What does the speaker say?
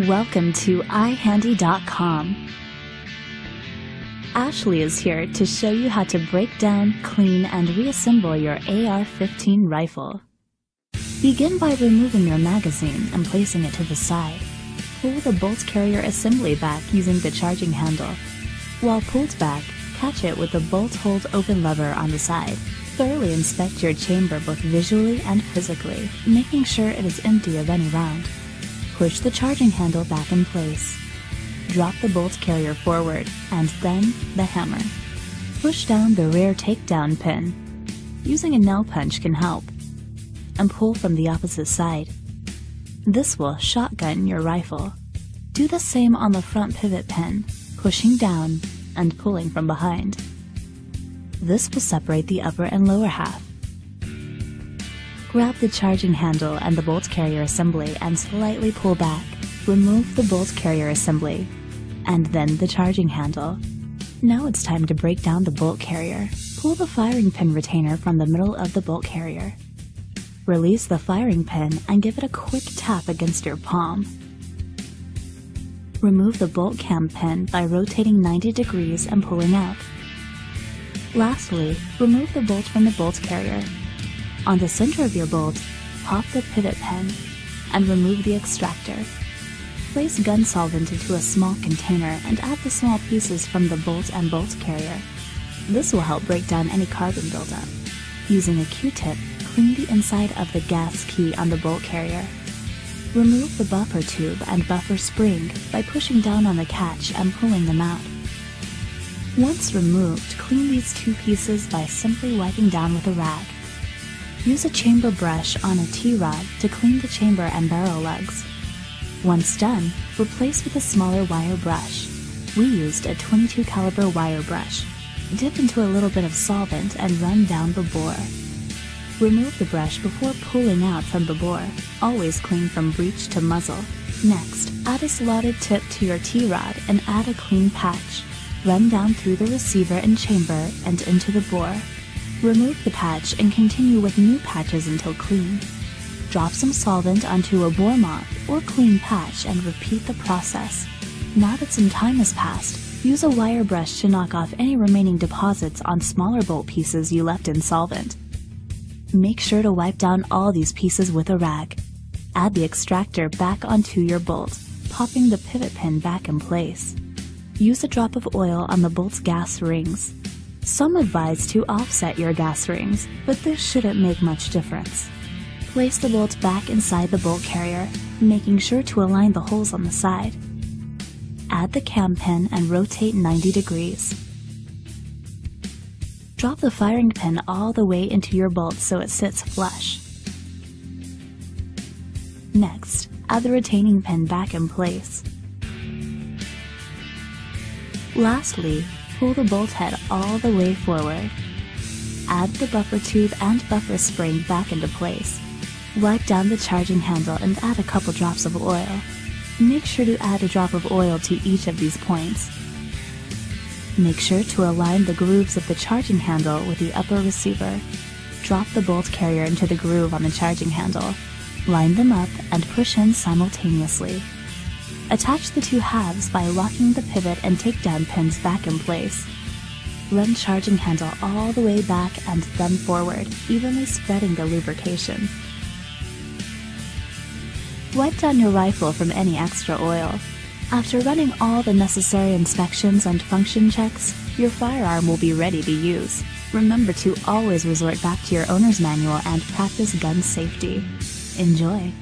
Welcome to iHandy.com. Ashley is here to show you how to break down, clean, and reassemble your AR-15 rifle. Begin by removing your magazine and placing it to the side. Pull the bolt carrier assembly back using the charging handle. While pulled back, catch it with the bolt hold open lever on the side. Thoroughly inspect your chamber both visually and physically, making sure it is empty of any round. Push the charging handle back in place. Drop the bolt carrier forward, and then the hammer. Push down the rear takedown pin. Using a nail punch can help. And pull from the opposite side. This will shotgun your rifle. Do the same on the front pivot pin, pushing down and pulling from behind. This will separate the upper and lower half. Grab the charging handle and the bolt carrier assembly and slightly pull back. Remove the bolt carrier assembly, and then the charging handle. Now it's time to break down the bolt carrier. Pull the firing pin retainer from the middle of the bolt carrier. Release the firing pin and give it a quick tap against your palm. Remove the bolt cam pin by rotating 90 degrees and pulling out. Lastly, remove the bolt from the bolt carrier. On the center of your bolt, pop the pivot pin and remove the extractor. Place gun solvent into a small container and add the small pieces from the bolt and bolt carrier. This will help break down any carbon buildup. Using a Q-tip, clean the inside of the gas key on the bolt carrier. Remove the buffer tube and buffer spring by pushing down on the catch and pulling them out. Once removed, clean these two pieces by simply wiping down with a rag. Use a chamber brush on a T-rod to clean the chamber and barrel lugs. Once done, replace with a smaller wire brush. We used a .22 caliber wire brush. Dip into a little bit of solvent and run down the bore. Remove the brush before pulling out from the bore. Always clean from breech to muzzle. Next, add a slotted tip to your T-rod and add a clean patch. Run down through the receiver and chamber and into the bore. Remove the patch and continue with new patches until clean. Drop some solvent onto a bore mop or clean patch and repeat the process. Now that some time has passed, use a wire brush to knock off any remaining deposits on smaller bolt pieces you left in solvent. Make sure to wipe down all these pieces with a rag. Add the extractor back onto your bolt, popping the pivot pin back in place. Use a drop of oil on the bolt's gas rings. Some advise to offset your gas rings, but this shouldn't make much difference. Place the bolt back inside the bolt carrier, making sure to align the holes on the side. Add the cam pin and rotate 90 degrees. Drop the firing pin all the way into your bolt so it sits flush. Next, add the retaining pin back in place. Lastly, pull the bolt head all the way forward. Add the buffer tube and buffer spring back into place. Wipe down the charging handle and add a couple drops of oil. Make sure to add a drop of oil to each of these points. Make sure to align the grooves of the charging handle with the upper receiver. Drop the bolt carrier into the groove on the charging handle. Line them up and push in simultaneously. Attach the two halves by locking the pivot and takedown pins back in place. Run charging handle all the way back and then forward, evenly spreading the lubrication. Wipe down your rifle from any extra oil. After running all the necessary inspections and function checks, your firearm will be ready to use. Remember to always resort back to your owner's manual and practice gun safety. Enjoy!